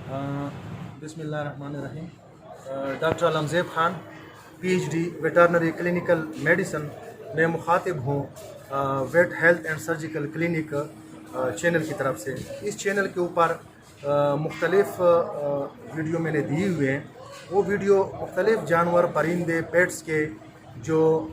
बिस्मिल्लाहिर्रहमानिर्रहीम। Doctor Alamzeb Khan PhD veterinary clinical medicine में मुखातिब हूँ vet health and surgical clinic channel की तरफ से। इस चैनल के ऊपर मुख्तलिफ़ वीडियो मैंने दिए हुए हैं। वो वीडियो मुख्तलिफ़ जानवर, परिंदे, पेट्स के जो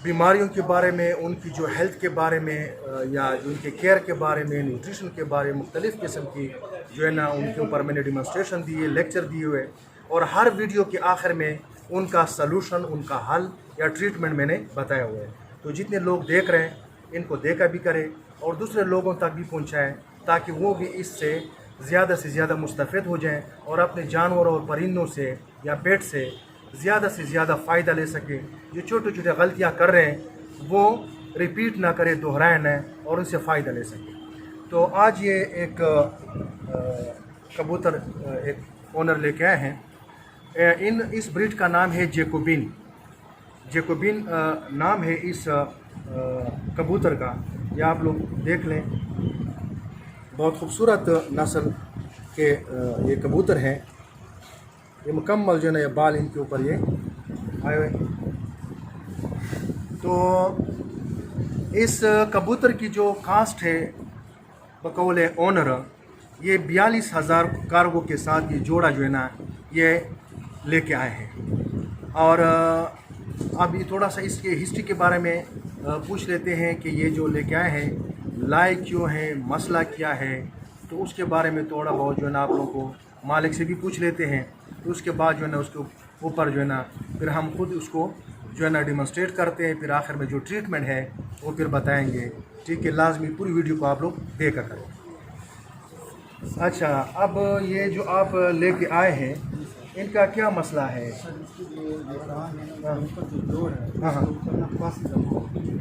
बीमारियों के बारे में, उनकी जो हेल्थ के बारे में या उनके केयर के बारे में, न्यूट्रिशन के बारे में मुख्तलिफ़ किस्म की जो है ना उनके ऊपर मैंने डिमॉन्स्ट्रेशन दिए, लेक्चर दिए हुए, और हर वीडियो के आखिर में उनका सलूशन, उनका हल या ट्रीटमेंट मैंने बताया हुआ है। तो जितने लोग देख रहे हैं इनको देखा भी करें और दूसरे लोगों तक भी पहुँचाएँ ताकि वो भी इससे ज़्यादा से ज़्यादा मुस्तफ़िद हो जाएँ और अपने जानवरों और परिंदों से या पेट से ज़्यादा फ़ायदा ले सके। जो छोटे छोटे गलतियाँ कर रहे हैं वो रिपीट ना करें, दोहराए न, और उनसे फ़ायदा ले सके। तो आज ये एक कबूतर एक ओनर लेके आए हैं। इस ब्रीड का नाम है जैकोबिन। जैकोबिन नाम है इस कबूतर का। ये आप लोग देख लें, बहुत खूबसूरत नस्ल के ये कबूतर हैं। ये मुकम्मल जो है ना ये बाल इनके ऊपर ये आए हुए। तो इस कबूतर की जो कास्ट है बकौल ओनर, ये 42,000 कार्गो के साथ ये जोड़ा जो है ना ये लेके आए हैं। और अब ये थोड़ा सा इसके हिस्ट्री के बारे में पूछ लेते हैं कि ये जो लेके आए हैं लाए क्यों हैं, मसला क्या है। तो उसके बारे में थोड़ा बहुत जो है ना आप लोगों को मालिक से भी पूछ लेते हैं। तो उसके बाद जो है ना उसके ऊपर जो है ना फिर हम खुद उसको जो है ना डिमॉन्स्ट्रेट करते हैं। फिर आखिर में जो ट्रीटमेंट है वो फिर बताएंगे। ठीक है, लाजमी पूरी वीडियो को आप लोग देखा करें। अच्छा, अब ये जो आप लेके आए हैं इनका क्या मसला है? हाँ हाँ,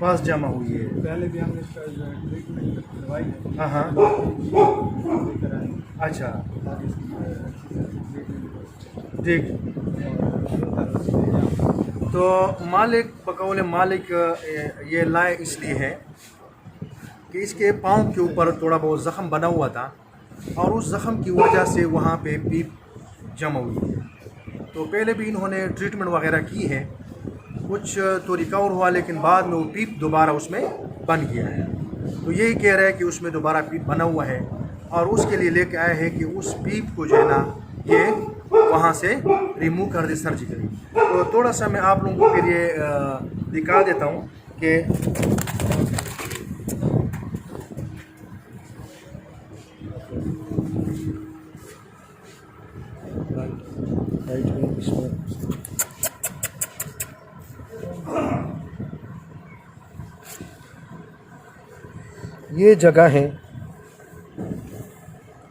पास जमा हुई है। पहले भी हमने इसका ट्रीटमेंट करवाई है। हाँ हाँ, अच्छा ठीक। तो मालिक बकौल मालिक ये लाए इसलिए है कि इसके पाँव के ऊपर थोड़ा बहुत ज़ख़म बना हुआ था और उस ज़ख़म की वजह से वहाँ पे पीप जमा हुई है। तो पहले भी इन्होंने ट्रीटमेंट वगैरह की है, कुछ तो रिकवर हुआ, लेकिन बाद में वो पीप दोबारा उसमें बन गया है। तो यही कह रहा है कि उसमें दोबारा पीप बना हुआ है और उसके लिए लेके आए हैं कि उस पीप को जो है ना ये वहाँ से रिमूव कर दे सर्जिकली। तो थोड़ा सा मैं आप लोगों को फिर ये दिखा देता हूँ कि ये जगह है,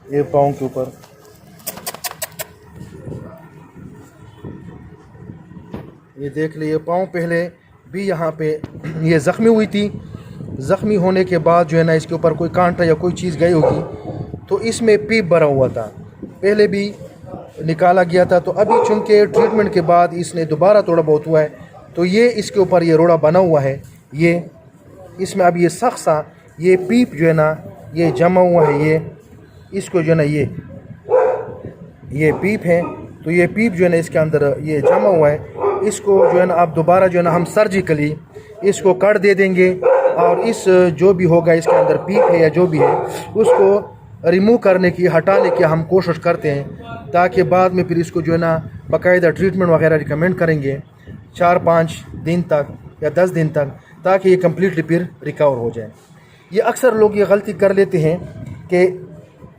ये पाँव के ऊपर ये देख लिए। पाँव पहले भी यहाँ पे ये ज़ख्मी हुई थी। ज़ख्मी होने के बाद जो है ना इसके ऊपर कोई कांटा या कोई चीज़ गई होगी तो इसमें पीप भरा हुआ था, पहले भी निकाला गया था। तो अभी चूँकि ट्रीटमेंट के बाद इसने दोबारा थोड़ा बहुत हुआ है तो ये इसके ऊपर ये रोड़ा बना हुआ है। ये इसमें अब ये सख्त सा ये पीप जो है ना ये जमा हुआ है। ये इसको जो है ना ये पीप है। तो ये पीप जो है ना इसके अंदर ये जमा हुआ है। इसको जो है ना अब दोबारा जो है ना हम सर्जिकली इसको कट दे देंगे और इस जो भी होगा इसके अंदर पीप है या जो भी है उसको रिमूव करने की, हटाने की हम कोशिश करते हैं, ताकि बाद में फिर इसको जो है ना बाकायदा ट्रीटमेंट वगैरह रिकमेंड करेंगे 4-5 दिन तक या 10 दिन तक, ताकि ये कम्प्लीटली फिर रिकवर हो जाए। ये अक्सर लोग ये गलती कर लेते हैं कि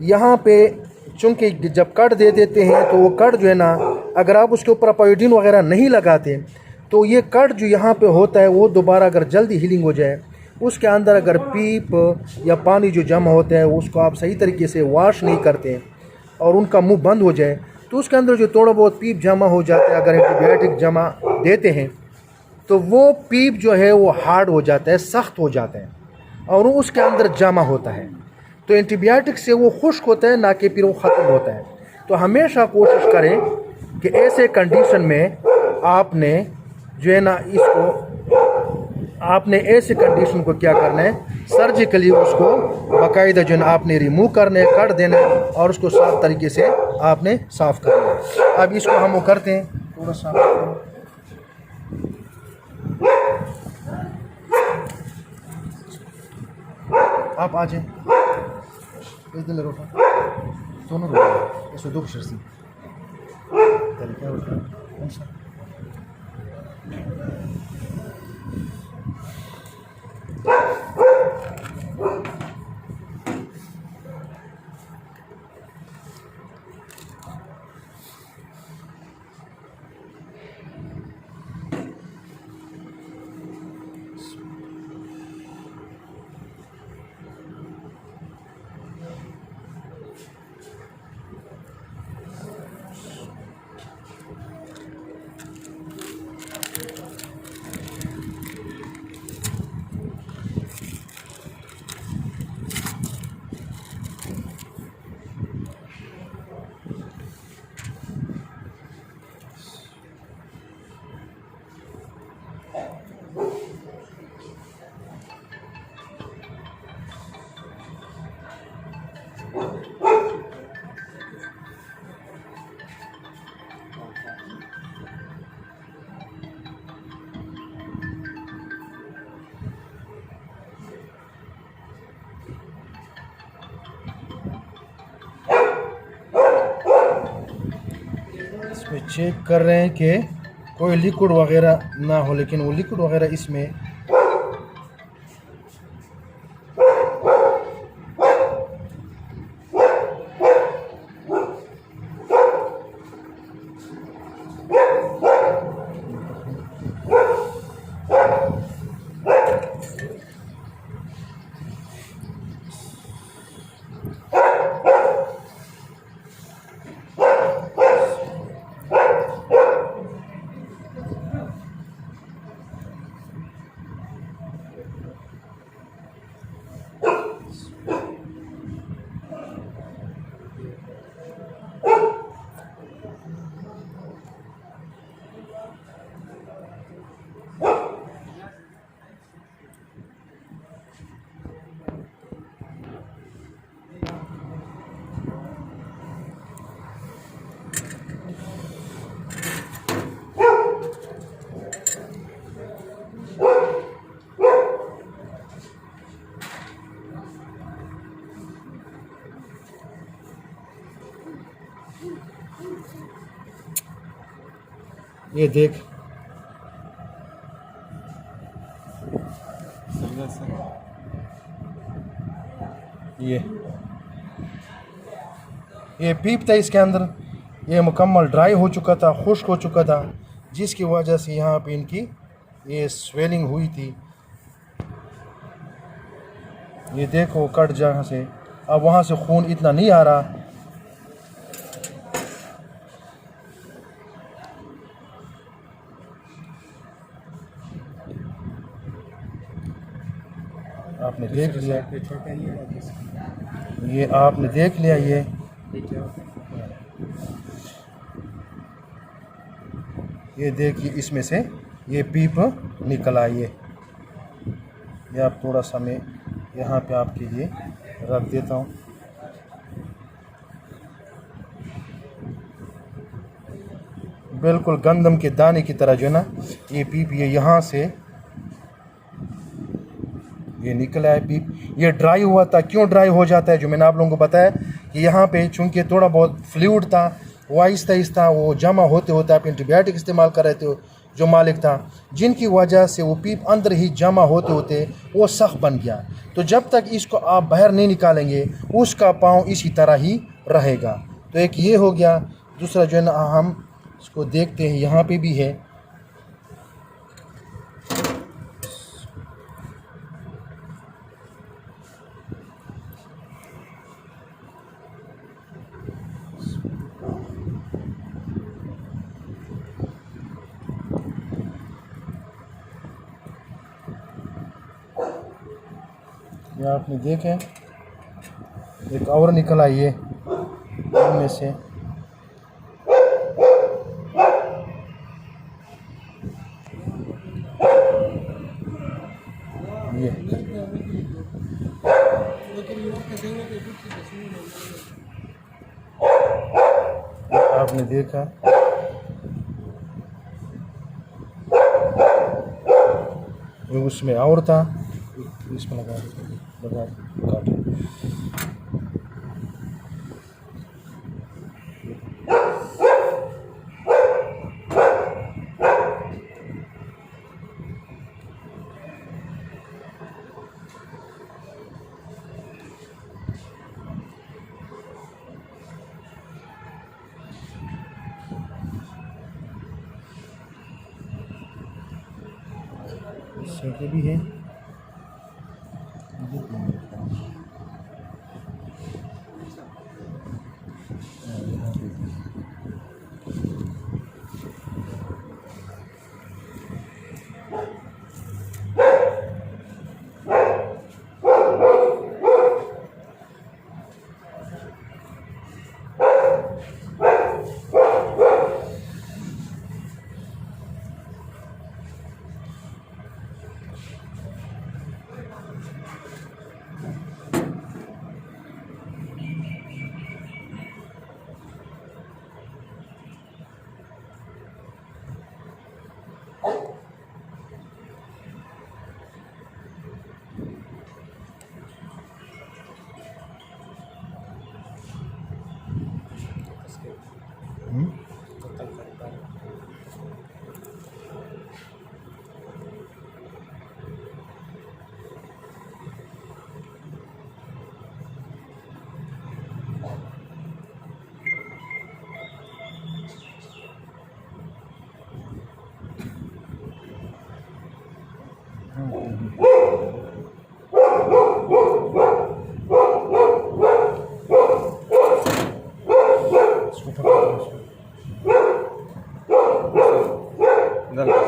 यहाँ पे चूँकि जब कट दे देते हैं तो वो कट जो है ना अगर आप उसके ऊपर अपोइडिन वगैरह नहीं लगाते तो ये कट जो यहाँ पे होता है वो दोबारा अगर जल्दी हीलिंग हो जाए, उसके अंदर अगर पीप या पानी जो जमा होता है उसको आप सही तरीके से वॉश नहीं करते और उनका मुंह बंद हो जाए तो उसके अंदर जो थोड़ा बहुत पीप जमा हो जाता है, अगर एंटीबायोटिक जमा देते हैं तो वो पीप जो है वो हार्ड हो जाता है, सख्त हो जाता है और वो उसके अंदर जमा होता है। तो एंटीबायोटिक से वो खुश्क होता है, ना कि फिर वो ख़त्म होता है। तो हमेशा कोशिश करें कि ऐसे कंडीशन में आपने जो है ना इसको आपने ऐसे कंडीशन को क्या करना है, सर्जिकली उसको बाकायदा जो है ना आपने रिमूव करना है, कट देना है और उसको साफ तरीके से आपने साफ़ करना है। अब इसको हम वो करते हैं थोड़ा सा। आप आ जाए इधर रोटा दोनों रोटा इसको दो शर्सी क्या होता है। इसमें चेक कर रहे हैं कि कोई लिक्विड वगैरह ना हो, लेकिन वो लिक्विड वगैरह इसमें ये देख ये पीप था इसके अंदर, ये मुकम्मल ड्राई हो चुका था, खुश्क हो चुका था, जिसकी वजह से यहाँ पे इनकी ये स्वेलिंग हुई थी। ये देखो कट जहाँ से अब वहाँ से खून इतना नहीं आ रहा। आपने देख लिया, ये आपने देख लिया, ये देखिए इसमें से ये पीप निकल आई है। ये आप थोड़ा सा मैं यहाँ पे आपके लिए रख देता हूँ। बिल्कुल गंदम के दाने की तरह जो है ना ये पीप ये यहाँ से ये निकला है पीप। ये ड्राई हुआ था, क्यों ड्राई हो जाता है, जो मैंने आप लोगों को बताया कि यहाँ पे चूँकि थोड़ा बहुत फ्लूइड था वो आहिस्ता आहिस्ता वो जमा होते होते आप एंटीबायोटिक इस्तेमाल कर रहे थे जो मालिक था, जिनकी वजह से वो पीप अंदर ही जमा होते होते वो सख्त बन गया। तो जब तक इसको आप बाहर नहीं निकालेंगे उसका पाँव इसी तरह ही रहेगा। तो एक ये हो गया। दूसरा जो है ना हम इसको देखते हैं, यहाँ पे भी है। ये आपने देखे एक और निकला ये इनमें से। आपने देखा वो उसमें और था, इसमें लगा काटे। इसके भी है।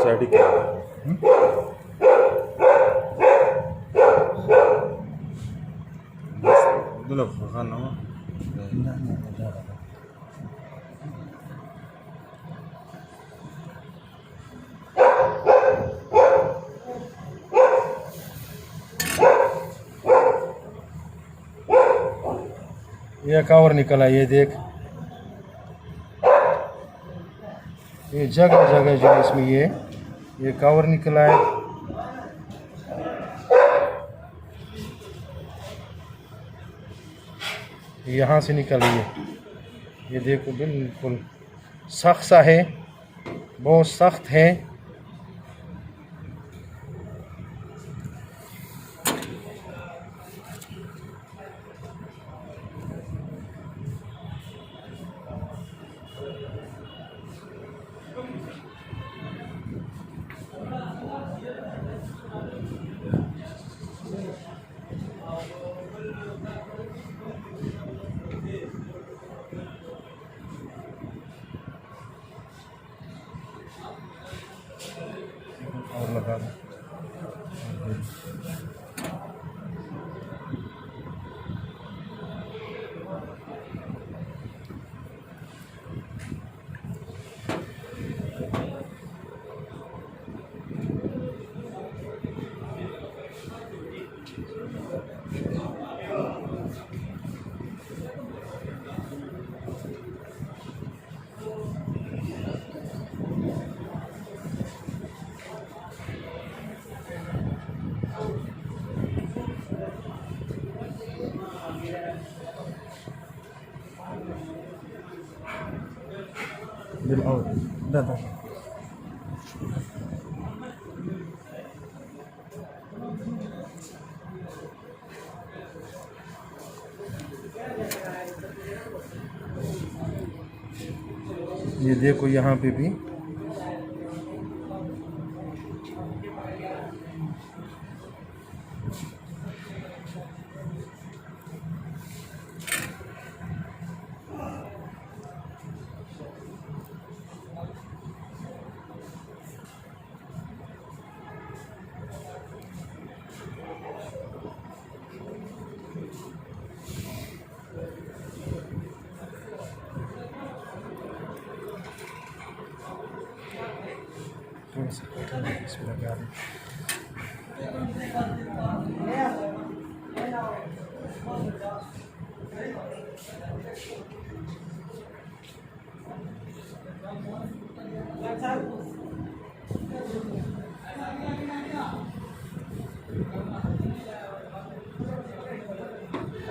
Sadik ya. Dulu bukan nama. ये कवर निकला, ये देख, ये जगह जगह जो है इसमें ये कवर निकला है। यहाँ से निकली है, ये देखो बिल्कुल सख्त सा है, बहुत सख्त है। और लगा दो। दादा ये देखो यहाँ पे भी इसमें लगा दें।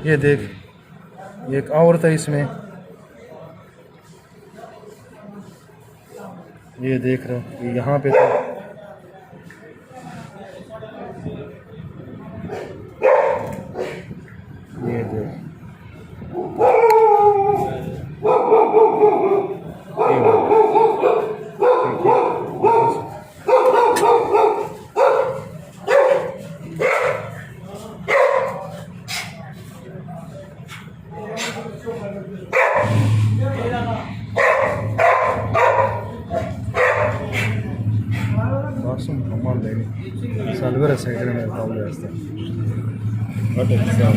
ये देख, ये एक औरत है इसमें, ये देख रहे हो, यहाँ पे तो ये देख, ये Masum aman beni. Salvera saydığını ben kavga yazdım. What is that?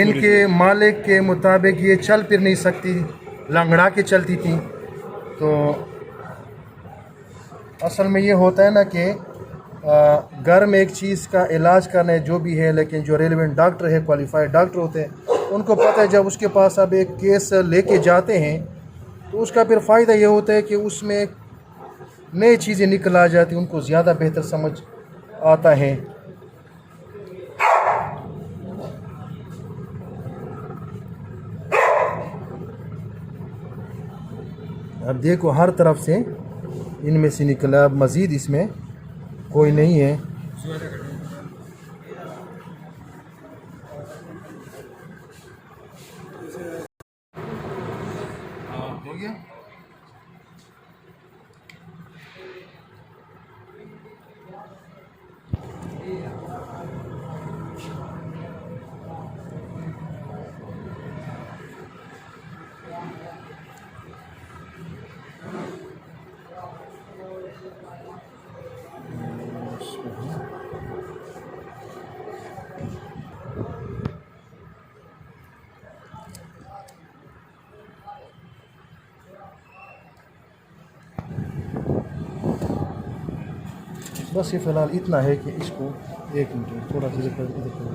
इनके मालिक के मुताबिक ये चल फिर नहीं सकती, लंगड़ा के चलती थी. तो असल में ये होता है ना कि घर में एक चीज़ का इलाज करना है जो भी है, लेकिन जो रेलिवेंट डॉक्टर है, क्वालिफाइड डॉक्टर होते हैं, उनको पता है जब उसके पास अब एक केस लेके जाते हैं तो उसका फिर फ़ायदा ये होता है कि उसमें नई चीज़ें निकल आ जाती, उनको ज़्यादा बेहतर समझ आता है. अब देखो हर तरफ से इनमें से निकला, अब मज़ीद इसमें कोई नहीं है. हो गया. बस ये फ़िलहाल इतना है कि इसको एक मिनट थोड़ा सा इधर करो.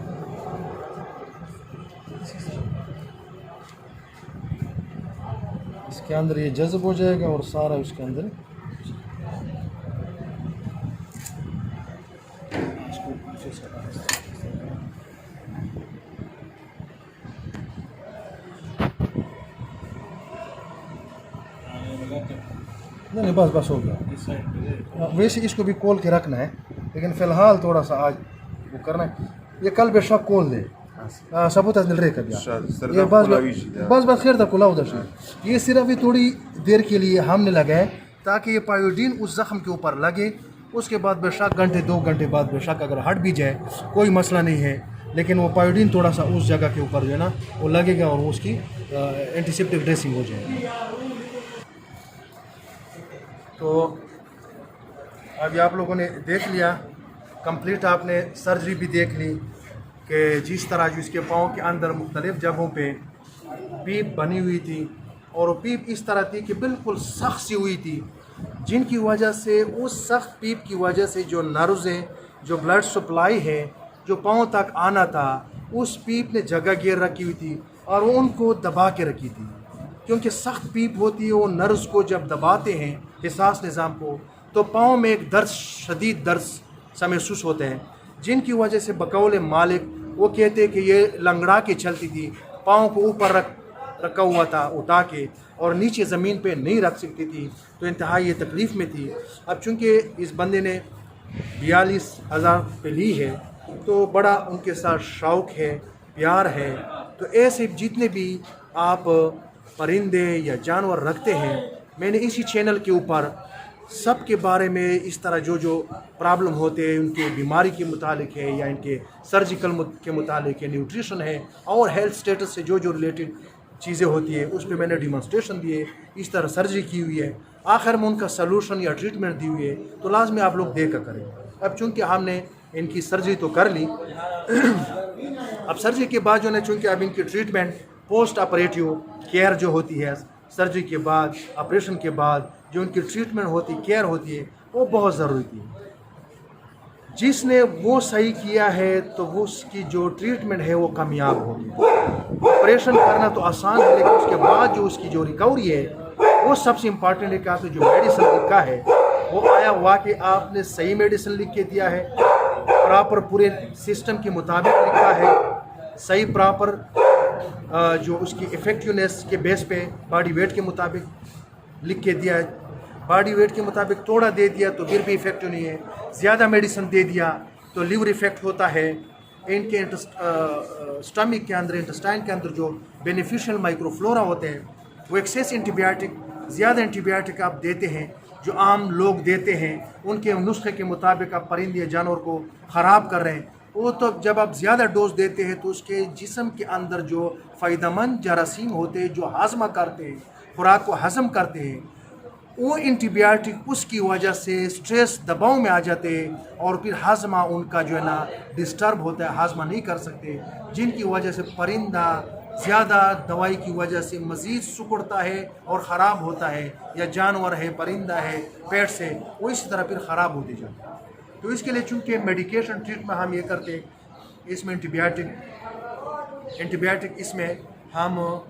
इसके अंदर ये जज़ब हो जाएगा और सारा उसके अंदर नहीं बस बस हो गया. वैसे इसको भी खोल के रखना है, लेकिन फ़िलहाल थोड़ा सा आज वो करना है. ये कल बेशक खोल दे सबूत अजनल रे कर ये बस बस खैर तक खुला उधर. ये सिर्फ ही थोड़ी देर के लिए हमने लगाए ताकि ये पायोडीन उस ज़ख्म के ऊपर लगे. उसके बाद बेशक घंटे 2 घंटे बाद बेशक अगर हट भी जाए कोई मसला नहीं है, लेकिन वो पायोडीन थोड़ा सा उस जगह के ऊपर जो है ना वो लगेगा और उसकी एंटीसेप्टिक ड्रेसिंग हो जाएगी. तो अभी आप लोगों ने देख लिया कंप्लीट, आपने सर्जरी भी देख ली कि जिस तरह जो इसके पाँव के अंदर मुख्तलिफ़ जगहों पे पीप बनी हुई थी, और वो पीप इस तरह थी कि बिल्कुल सख्त सी हुई थी, जिनकी वजह से उस सख्त पीप की वजह से जो नर्व्स हैं, जो ब्लड सप्लाई है, जो पाँव तक आना था, उस पीप ने जगह घेर रखी हुई थी और वो उनको दबा के रखी थी. क्योंकि सख्त पीप होती है, वो नर्व्स को जब दबाते हैं हिसास निज़ाम को, तो पाँव में एक दर्द, शदीद दर्द सा महसूस होते हैं, जिनकी वजह से बकौल मालिक वो कहते हैं कि ये लंगड़ा के चलती थी, पाँव को ऊपर रखा हुआ था उठा के, और नीचे ज़मीन पे नहीं रख सकती थी, तो इंतहा ये तकलीफ़ में थी. अब चूँकि इस बंदे ने 42,000 पे ली है, तो बड़ा उनके साथ शौक़ है, प्यार है. तो ऐसे जितने भी आप परिंदे या जानवर रखते हैं, मैंने इसी चैनल के ऊपर सब के बारे में इस तरह जो जो प्रॉब्लम होते हैं, उनके बीमारी के मुतालिक है या इनके सर्जिकल के मुतालिक है, न्यूट्रिशन है और हेल्थ स्टेटस से जो जो रिलेटेड चीज़ें होती है, उस पर मैंने डिमॉन्स्ट्रेशन दिए, इस तरह सर्जरी की हुई है, आखिर में उनका सलूशन या ट्रीटमेंट दी हुई है. तो लाजमी आप लोग देखा करें. अब चूँकि हमने इनकी सर्जरी तो कर ली, अब सर्जरी के बाद जो है चूँकि अब इनकी ट्रीटमेंट पोस्ट ऑपरेटिव केयर जो होती है, सर्जरी के बाद, ऑपरेशन के बाद जो उनकी ट्रीटमेंट होती, केयर होती है, वो बहुत ज़रूरी थी. जिसने वो सही किया है तो वो उसकी जो ट्रीटमेंट है वो कामयाब होगी. ऑपरेशन करना तो आसान है, लेकिन उसके बाद जो उसकी जो रिकवरी है वो सबसे इम्पॉर्टेंट है। कहा तो जो मेडिसिन लिखा है वो आया हुआ कि आपने सही मेडिसिन लिख के दिया है, प्रॉपर पूरे सिस्टम के मुताबिक लिखा है, सही प्रॉपर जो उसकी इफ़ेक्टिवनेस के बेस पे बॉडी वेट के मुताबिक लिख के दिया है। बॉडी वेट के मुताबिक थोड़ा दे दिया तो फिर भी इफ़ेक्टिव नहीं है, ज़्यादा मेडिसिन दे दिया तो लिवर इफ़ेक्ट होता है। इनके स्टमक के अंदर, इंटेस्टाइन के अंदर जो बेनिफिशियल माइक्रोफ्लोरा होते हैं वो एक्सेस एंटीबायोटिक, ज़्यादा एंटीबायोटिक आप देते हैं जो आम लोग देते हैं, उनके नुस्खे के मुताबिक आप परिंदे जानवर को ख़राब कर रहे हैं। वो तो जब आप ज़्यादा डोज देते हैं तो उसके जिस्म के अंदर जो फ़ायदेमंद जरासीम होते हैं जो हाजमा करते हैं, खुराक को हज़म करते हैं, वो एंटीबायोटिक उसकी वजह से स्ट्रेस दबाव में आ जाते हैं और फिर हाजमा उनका जो है ना डिस्टर्ब होता है, हाजमा नहीं कर सकते, जिनकी वजह से परिंदा ज़्यादा दवाई की वजह से मज़ीद सिकुड़ता है और ख़राब होता है, या जानवर है, परिंदा है, पेट से वो इसी तरह फिर ख़राब होते जाता है। तो इसके लिए चूँकि मेडिकेशन ट्रीटमेंट हम ये करते हैं, इसमें एंटीबायोटिक इसमें हम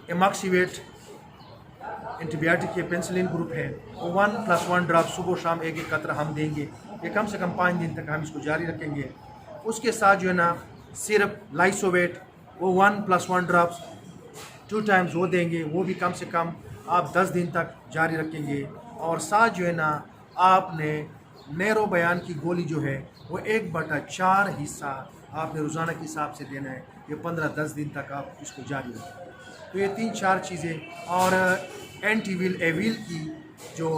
एमॉक्सीवेट एंटीबायोटिक के पेंसिलिन ग्रुप है, वो 1+1 ड्रॉप सुबह शाम एक एक कतरा हम देंगे। ये कम से कम 5 दिन तक हम इसको जारी रखेंगे। उसके साथ जो है ना सिर्फ लाइसोवेट वो 1+1 ड्रॉप्स 2 टाइम्स वो देंगे, वो भी कम से कम आप 10 दिन तक जारी रखेंगे। और साथ जो है ना आपने नैरो बयान की गोली जो है वो 1/4 हिस्सा आपने रोज़ाना के हिसाब से देना है। ये 15-10 दिन तक आप इसको जारी रखें। तो ये 3-4 चीज़ें, और एंटीविल एविल की जो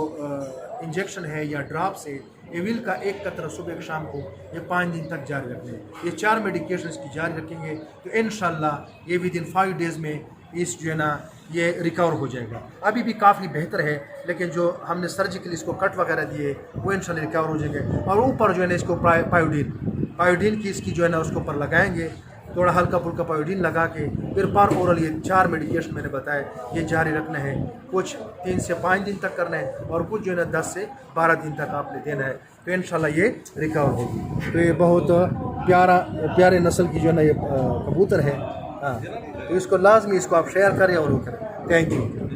इंजेक्शन है या ड्रॉप्स है, एविल का 1 कतरा सुबह शाम को, ये 5 दिन तक जारी रखने हैं। ये 4 मेडिकेशन की जारी रखेंगे तो इंशाल्लाह ये विदिन 5 डेज़ में इस जो है ना ये रिकवर हो जाएगा। अभी भी काफ़ी बेहतर है, लेकिन जो हमने सर्जिकल इसको कट वगैरह दिए वो इंशाल्लाह रिकवर हो जाएंगे। और ऊपर जो है ना इसको पायोडीन की इसकी जो है ना उसके ऊपर लगाएंगे, थोड़ा हल्का फुल्का पायोडीन लगा के फिर पर ओरल ये 4 मेडिकेशन मैंने बताया ये जारी रखना है। कुछ 3 से 5 दिन तक करना है और कुछ जो है ना 10 से 12 दिन तक आपने देना है, तो इंशाल्लाह ये रिकवर होगी। तो ये बहुत प्यारे नस्ल की जो है ना ये कबूतर है। हाँ, तो इसको लाजमी इसको आप शेयर करें और वो करें। Thank you.